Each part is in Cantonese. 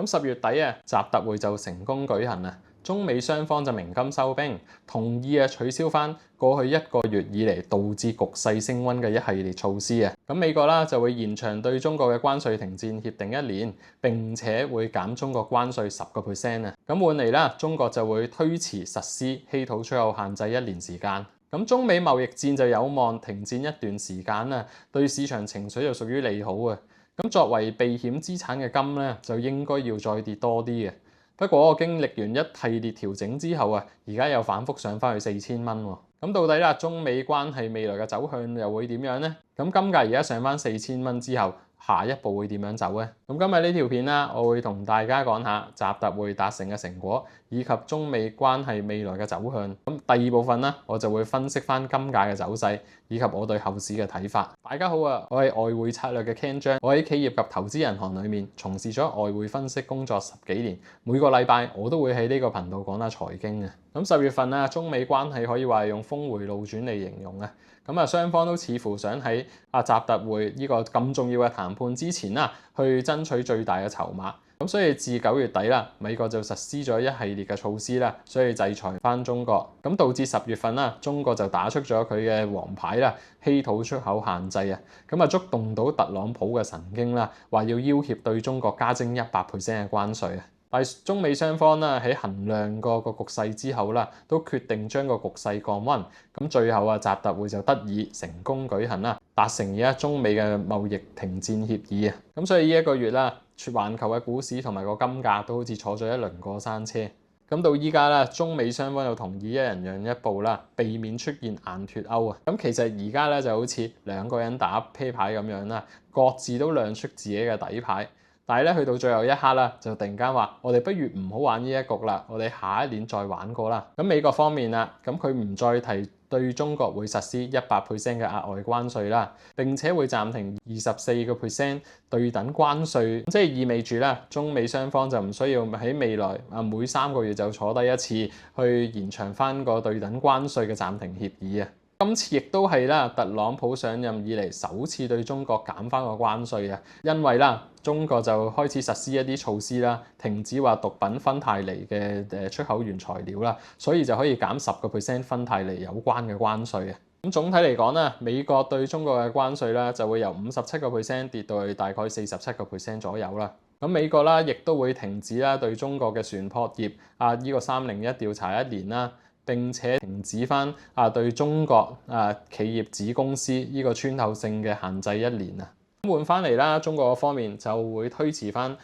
咁10月底啊，習特會就成功舉行啊，中美雙方就鳴金收兵，同意啊取消翻過去1個月以嚟導致局勢升溫嘅一系列措施啊。咁美國啦就會延長對中國嘅關稅停戰協定1年，並且會減中國關稅10%啊。咁換嚟啦，中國就會推遲實施稀土出口限制1年時間。咁中美貿易戰就有望停戰一段時間啦，對市場情緒就屬於利好啊。咁作為避險資產嘅金咧，就應該要再跌多啲嘅。不過經歷完一系列調整之後啊，而家又反覆上翻去4000蚊喎。咁到底啦，中美關係未來嘅走向又會點樣呢？咁金價而家上翻4000蚊之後，下一步會點樣走呢？咁今日呢條片啦，我會同大家講下習特會達成嘅成果，以及中美關係未來嘅走向。咁第二部分啦，我就會分析翻金價嘅走勢，以及我對後市嘅睇法。大家好啊，我係外匯策略嘅 Ken 張，我喺企業及投資銀行裏面從事咗外匯分析工作10幾年，每個禮拜我都會喺呢個頻道講下財經嘅。咁10月份啊，中美關係可以話係用峰回路轉嚟形容啊。咁啊，雙方都似乎想喺習特會呢個咁重要嘅談判之前啦，去爭取最大嘅籌碼。咁所以自9月底啦，美國就實施咗一系列嘅措施啦，所以制裁翻中國。咁導致10月份啦，中國就打出咗佢嘅王牌啦，稀土出口限制啊。咁啊，觸動到特朗普嘅神經啦，話要要挾對中國加徵100%嘅關稅啊。但係中美雙方啦喺衡量過個局勢之後啦，都決定將個局勢降溫。咁最後啊，習特會就得以成功舉行啦，達成而家中美嘅貿易停戰協議啊。咁所以呢1個月啦，環球嘅股市同埋個金價都好似坐咗一輪過山車。咁到依家啦，中美雙方又同意一人讓一步啦，避免出現硬脱歐啊。咁其實而家咧就好似兩個人打啤牌咁樣啦，各自都亮出自己嘅底牌。但係咧，去到最後一刻啦，就突然間話：我哋不如唔好玩呢一局啦，我哋下一年再玩過啦。咁美國方面啦，咁佢唔再提對中國會實施100%嘅額外關稅啦，並且會暫停24%對等關稅，即係意味住啦，中美雙方就唔需要喺未來每3個月就坐低一次去延長翻個對等關稅嘅暫停協議啊。今次亦都係啦，特朗普上任以嚟首次對中國減翻個關稅啊，因為啦，中國就開始實施一啲措施啦，停止話毒品芬太尼嘅出口原材料啦，所以就可以減10%芬太尼有關嘅關稅啊。咁總體嚟講啦，美國對中國嘅關稅啦就會由57%跌到去大概47%左右啦。咁美國啦亦都會停止啦對中國嘅船舶業呢個301調查1年啦。並且停止翻對中國企業子公司呢個穿透性嘅限制1年啊。咁換翻嚟啦，中國方面就會推遲翻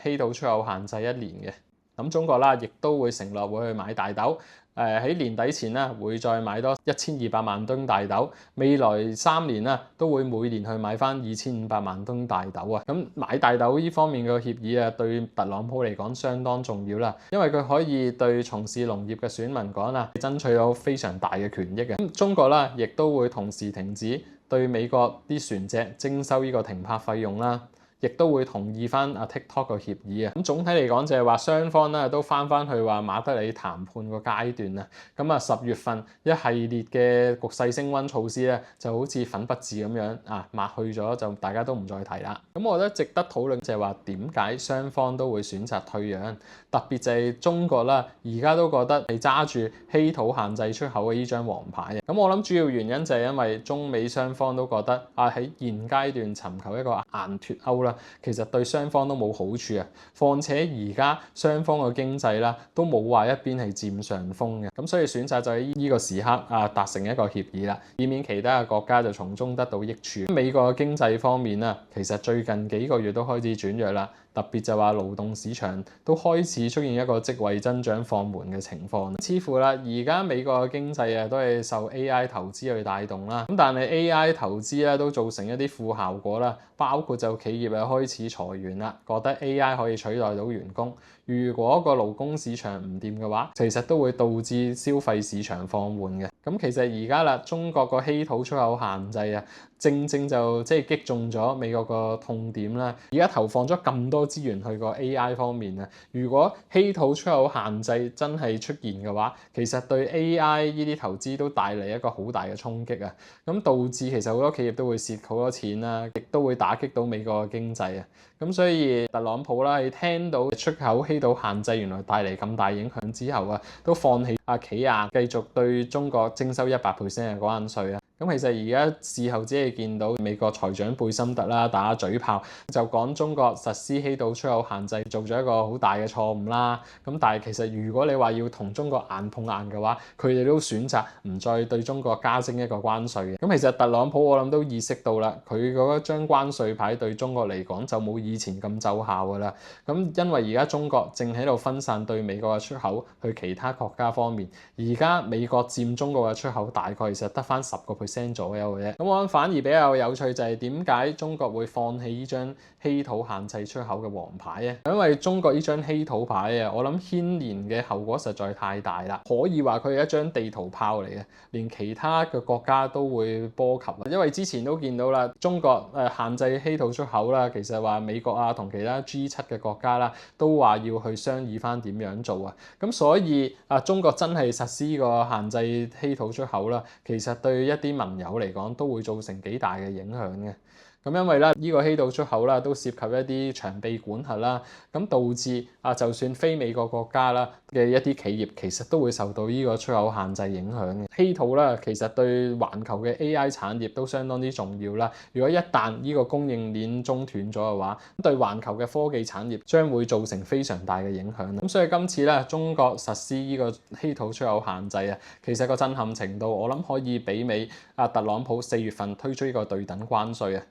稀土出口限制1年嘅。咁中國啦，亦都會承諾會去買大豆，喺年底前啦會再買多1200萬噸大豆，未來3年啦都會每年去買翻2500萬噸大豆啊。咁買大豆呢方面嘅協議啊，對特朗普嚟講相當重要啦，因為佢可以對從事農業嘅選民講啦，爭取到非常大嘅權益嘅。咁中國啦，亦都會同時停止對美國啲船隻徵收呢個停泊費用啦。亦都會同意翻TikTok 個協議啊。咁總體嚟講就係話雙方咧都翻去話馬德里談判個階段啊。咁10月份一系列嘅局勢升溫措施咧，就好似粉筆字咁樣抹去咗，就大家都唔再提啦。咁我覺得值得討論就係話點解雙方都會選擇退讓，特別就係中國啦，而家都覺得係揸住稀土限制出口嘅呢張王牌。咁我諗主要原因就係因為中美雙方都覺得喺現階段尋求一個硬脱歐啦。其實對雙方都冇好處啊，況且而家雙方嘅經濟啦都冇話一邊係佔上風嘅，咁所以選擇就喺呢個時刻達成一個協議啦，以免其他嘅國家就從中得到益處。美國嘅經濟方面啦，其實最近幾個月都開始轉弱啦。特別就話勞動市場都開始出現一個職位增長放緩嘅情況，似乎啦而家美國嘅經濟都係受 AI 投資去帶動啦。咁但係 AI 投資咧都造成一啲負效果啦，包括就企業又開始裁員啦，覺得 AI 可以取代到員工。如果個勞工市場唔掂嘅話，其實都會導致消費市場放緩嘅。咁其實而家啦，中國個稀土出口限制啊，正正就即係擊中咗美國個痛點啦。而家投放咗咁多資源去個 AI 方面啊，如果稀土出口限制真係出現嘅話，其實對 AI 呢啲投資都帶嚟一個好大嘅衝擊啊。咁導致其實好多企業都會蝕好多錢啦，亦都會打擊到美國嘅經濟啊。咁所以特朗普啦，你聽到出口稀土限制原來帶嚟咁大影響之後啊，都放棄企硬，繼續對中國徵收100%嘅關稅啊。咁其實而家事後只係見到美國財長貝森特啦打嘴炮，就講中國實施稀土出口限制做咗一個好大嘅錯誤啦。咁但係其實如果你話要同中國硬碰硬嘅話，佢哋都選擇唔再對中國加徵一個關稅嘅。咁其實特朗普我諗都意識到啦，佢嗰張關稅牌對中國嚟講就冇以前咁奏效㗎啦。咁因為而家中國正喺度分散對美國嘅出口去其他國家方面，而家美國佔中國嘅出口大概其實得返10%左右嘅啫。咁我諗反而比較有趣就係點解中國會放棄呢張稀土限制出口嘅黃牌啊？因為中國呢張稀土牌啊，我諗牽連嘅後果實在太大啦，可以話佢係一張地圖炮嚟嘅，連其他嘅國家都會波及。因為之前都見到啦，中國限制稀土出口啦，其實話美國啊同其他 G7嘅國家啦，都話要去商議翻點樣做啊。咁所以中國真係實施個限制稀土出口啦，其實對一啲盟友嚟講都會造成幾大嘅影響嘅。咁因為咧呢個稀土出口啦都涉及一啲長臂管轄啦，咁導致就算非美國國家啦嘅一啲企業其實都會受到呢個出口限制影響嘅。稀土啦其實對環球嘅 AI 產業都相當之重要啦。如果一旦呢個供應鏈中斷咗嘅話，對環球嘅科技產業將會造成非常大嘅影響。咁所以今次咧中國實施呢個稀土出口限制啊，其實個震撼程度我諗可以媲美特朗普4月份推出呢個對等關稅啊。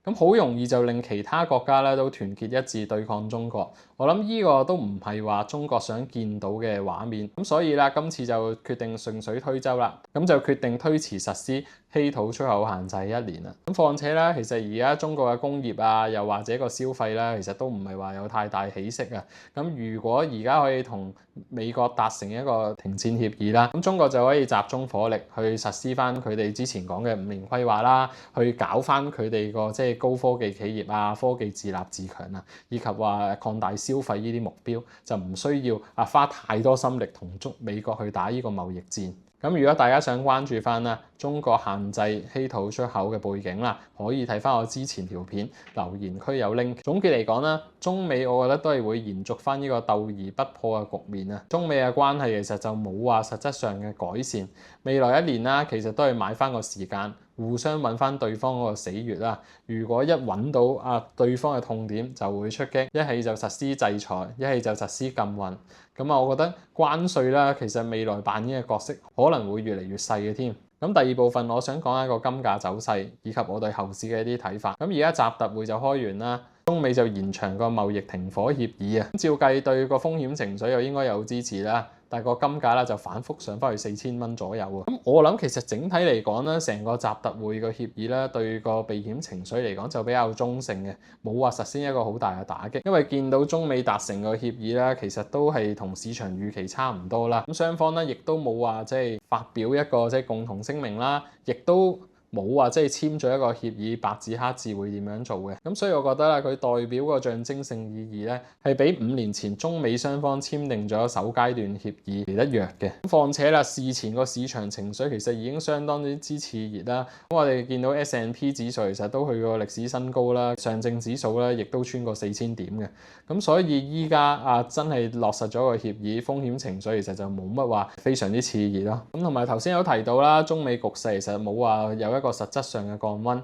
咁好容易就令其他國家咧都團結一致對抗中國。我諗呢個都唔係話中國想見到嘅畫面。咁所以咧今次就決定順水推舟啦，咁就決定推遲實施稀土出口限制1年啦。咁況且咧，其實而家中國嘅工業啊，又或者個消費咧，其實都唔係話有太大起色啊。咁如果而家可以同美國達成一個停戰協議啦，咁中國就可以集中火力去實施翻佢哋之前講嘅5年規劃啦，去搞翻佢哋個即係高科技企業啊、科技自立自強啊，以及話擴大消費呢啲目標，就唔需要花太多心力同美國去打呢個貿易戰。咁如果大家想關注翻啦中國限制稀土出口嘅背景啦，可以睇翻我之前條片留言區有 link。總結嚟講啦，中美我覺得都係會延續翻呢個鬥而不破嘅局面啊。中美嘅關係其實就冇話實質上嘅改善。未來1年啦，其實都係買翻個時間，互相揾翻對方嗰個死穴啦。如果一揾到對方嘅痛點，就會出擊，一係就實施制裁，一係就實施禁運。咁我覺得關稅啦，其實未來扮演嘅角色可能會越嚟越細嘅添。咁第二部分我想講一個金價走勢，以及我對後市嘅一啲睇法。咁而家習特會就開完啦，中美就延長個貿易停火協議啊。照計對個風險情緒又應該有支持啦。但係個金價咧就反覆上翻去4000蚊左右喎。咁我諗其實整體嚟講咧，成個習特會個協議咧對個避險情緒嚟講就比較中性嘅，冇話實施一個好大嘅打擊。因為見到中美達成個協議咧，其實都係同市場預期差唔多啦。咁雙方咧亦都冇話即係發表一個即係共同聲明啦，亦都冇話即係簽咗一個協議，白紙黑字會點樣做嘅。咁所以我覺得咧，佢代表個象徵性意義咧，係比5年前中美雙方簽訂咗首階段協議嚟得弱嘅。況且啦，事前個市場情緒其實已經相當之熾熱啦。咁我哋見到 S&P 指數其實都去過歷史新高啦，上證指數咧亦都穿過4000點嘅。咁所以依家真係落實咗個協議，風險情緒其實就冇乜話非常之熾熱咯。咁同埋頭先有提到啦，中美局勢其實冇話有一個實質上嘅降溫。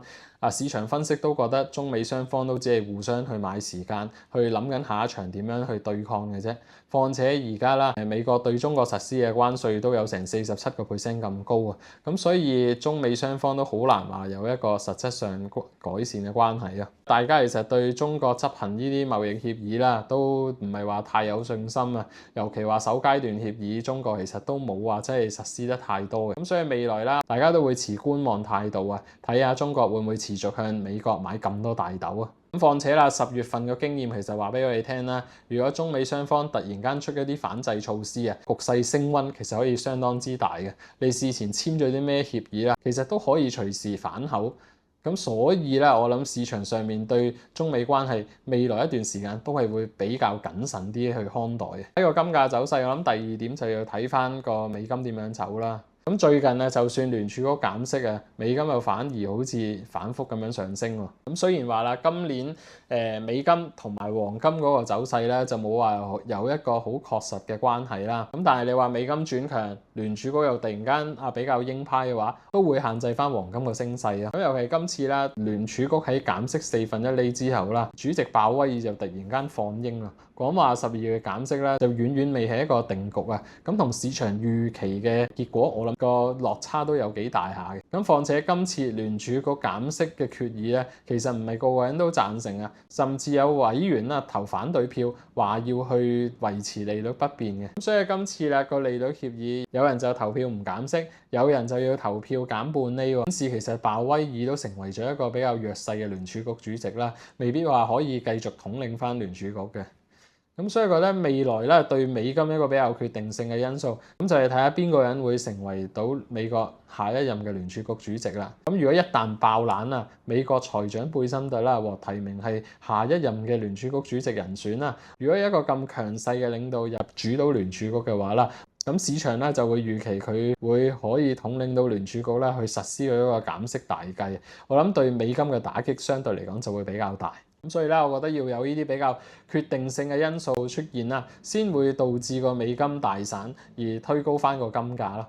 市場分析都覺得中美雙方都只係互相去買時間，去諗緊下一場點樣去對抗嘅啫。況且而家啦，美國對中國實施嘅關稅都有成47% 咁高啊，咁所以中美雙方都好難話有一個實質上改善嘅關係啊。大家其實對中國執行呢啲貿易協議啦，都唔係話太有信心啊。尤其話首階段協議，中國其實都冇話真係實施得太多嘅。咁所以未來啦，大家都會持觀望態度啊，睇下中國會唔會持續向美國買咁多大豆啊。咁況且啦，10月份嘅經驗其實話俾我哋聽啦，如果中美雙方突然間出一啲反制措施啊，局勢升溫其實可以相當之大嘅。你事前簽咗啲咩協議啦，其實都可以隨時反口。咁所以咧，我諗市場上面對中美關係未來一段時間都係會比較謹慎啲去看待嘅。呢個金價走勢，我諗第二點就要睇翻個美金點樣走啦。咁最近咧，就算聯儲局減息啊，美金又反而好似反覆咁樣上升喎。咁雖然話啦，今年美金同埋黃金嗰個走勢咧，就冇話有一個好確實嘅關係啦。咁但係你話美金轉強，聯儲局又突然間比較鷹派嘅話，都會限制翻黃金嘅升勢啊。咁尤其今次啦，聯儲局喺減息4分1厘之後啦，主席鮑威爾就突然間放鷹啦，講話12月嘅減息咧，就遠遠未係一個定局啊。咁同市場預期嘅結果，我諗個落差都有幾大下嘅。咁況且今次聯儲局減息嘅決議咧，其實唔係個個人都贊成啊，甚至有委員啦投反對票，話要去維持利率不變嘅。咁所以今次咧個利率協議，有人就投票唔減息，有人就要投票減半厘喎。咁其實鮑威爾都成為咗一個比較弱勢嘅聯儲局主席啦，未必話可以繼續統領翻聯儲局嘅。咁所以覺得未來咧對美金一個比較決定性嘅因素，咁就係睇下邊個人會成為到美國下一任嘅聯儲局主席啦。咁如果一旦爆冷啊，美國財長貝森特啦獲提名係下一任嘅聯儲局主席人選啦，如果一個咁強勢嘅領導入主導聯儲局嘅話啦，咁市場咧就會預期佢會可以統領到聯儲局咧去實施佢一個減息大計。我諗對美金嘅打擊相對嚟講就會比較大。咁所以咧，我覺得要有呢啲比較決定性嘅因素出現啦，先會導致個美金大散而推高翻個金價咯。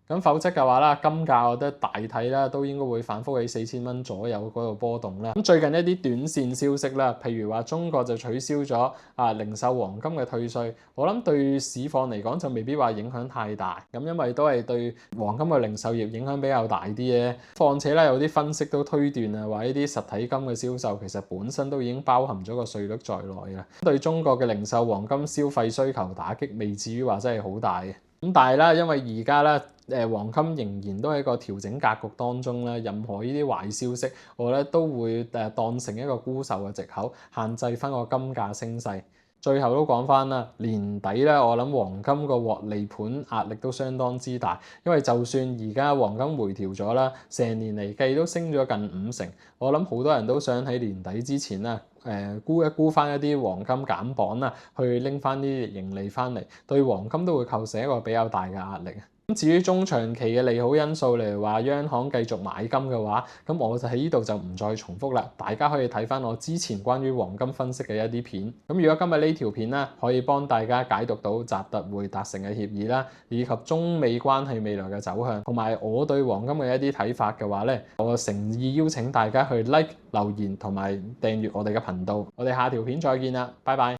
咁否則嘅話啦，金價我覺得大體啦都應該會反覆喺4000蚊左右嗰度波動啦。咁最近一啲短線消息啦，譬如話中國就取消咗零售黃金嘅退稅，我諗對市況嚟講就未必話影響太大。咁因為都係對黃金嘅零售業影響比較大啲嘅。況且咧有啲分析都推斷啊，話呢啲實體金嘅銷售其實本身都已經包含咗個稅率在內啦。對中國嘅零售黃金消費需求打擊未至於話真係好大嘅。咁但係啦，因為而家咧，黃金仍然都喺個調整格局當中咧，任何呢啲壞消息，我覺得都會當成一個沽售嘅藉口，限制翻個金價升勢。最後都講翻啦，年底咧，我諗黃金個獲利盤壓力都相當之大，因為就算而家黃金回調咗啦，成年嚟計都升咗近50%，我諗好多人都想喺年底之前啦，沽一沽翻一啲黃金減磅啦，去拎翻啲盈利翻嚟，對黃金都會構成一個比較大嘅壓力。至於中長期嘅利好因素，例如話央行繼續買金嘅話，咁我就喺呢度就唔再重複啦。大家可以睇翻我之前關於黃金分析嘅一啲片。咁如果今日呢條片咧可以幫大家解讀到習特會達成嘅協議啦，以及中美關係未來嘅走向，同埋我對黃金嘅一啲睇法嘅話咧，我誠意邀請大家去 like 留言同埋訂閱我哋嘅頻道。我哋下條片再見啦，拜拜。